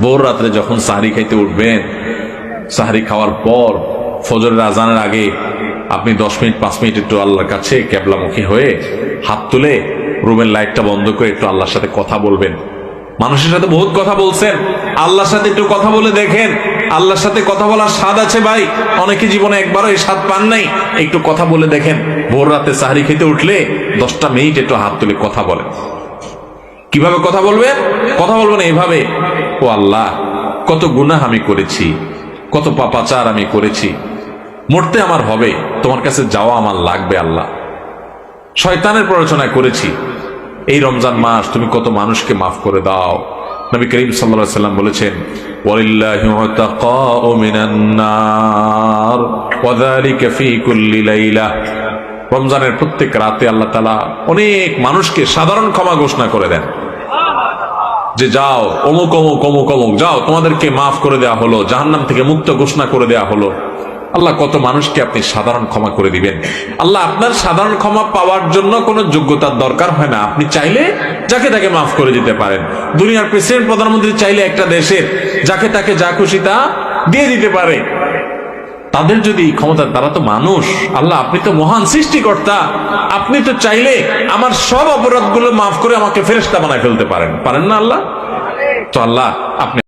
ভোর রাত্রে যখন সাহরি খাইতে উঠবেন, সাহরি খাওয়ার পর ফজরের আজানের আগে আপনি 10 মিনিট 5 মিনিট একটু আল্লাহর কাছে কেবলামুখী হয়ে হাত তুলে রুমের লাইটটা বন্ধ করে একটু আল্লাহর সাথে কথা বলবেন। মানুষের সাথে বহুত কথা বলছেন, আল্লাহর সাথে একটু কথা বলে দেখেন। আল্লাহর সাথে কথা বলার স্বাদ আছে ভাই, অনেকে জীবনে একবারও এই স্বাদ পান নাই। একটু কথা বলে দেখেন। ভোর রাতে সাহরি খেতে উঠলে 10টা মিনিট একটু হাত তুলে কথা বলেন। কিভাবে কথা বলবেন? কথা বলবেন এইভাবে, ও আল্লাহ, কত গুনাহ আমি করেছি, কত পাপাচার আমি করেছি, মরতে আমার হবে, তোমার কাছে যাওয়া আমার লাগবে আল্লাহ। শয়তানের প্ররোচনা করেছি, এই রমজান মাস তুমি কত মানুষকে মাফ করে দাও। নবী করিম সাল্লাল্লাহু আলাইহি ওয়াসাল্লাম বলেছেন, ওয়ালিল্লাহি উতাকাউ মিনান নার ওয়া যালিকা ফি কুল্লি লাইলা। রমজানের প্রত্যেক রাতে আল্লাহ তাআলা অনেক মানুষকে সাধারণ ক্ষমা ঘোষণা করে দেন, যে যাও অমুক অমুক অমুক অমুক যাও, তোমাদেরকে মাফ করে দেওয়া হলো, জাহান্নাম থেকে মুক্ত ঘোষণা করে দেওয়া হলো। আল্লাহ কত মানুষকে আপনি সাধারণ ক্ষমা করে দিবেন। আল্লাহ আপনার সাধারণ ক্ষমা পাওয়ার জন্য কোনো যোগ্যতার দরকার হয় না, আপনি চাইলে যাকে তাকে মাফ করে দিতে পারেন। দুনিয়ার প্রেসিডেন্ট প্রধানমন্ত্রী চাইলে একটা দেশের যাকে তাকে যা খুশি তা দিয়ে দিতে পারে। তাদের যদি ক্ষমতা, তারা তো মানুষ। আল্লাহ আপনি তো মহান সৃষ্টিকর্তা, আপনি তো চাইলে আমার সব অপরাধগুলো মাফ করে আমাকে ফেরেশতা বানায় ফেলতে পারেন, পারেন না আল্লাহ? তো আল্লাহ আপনি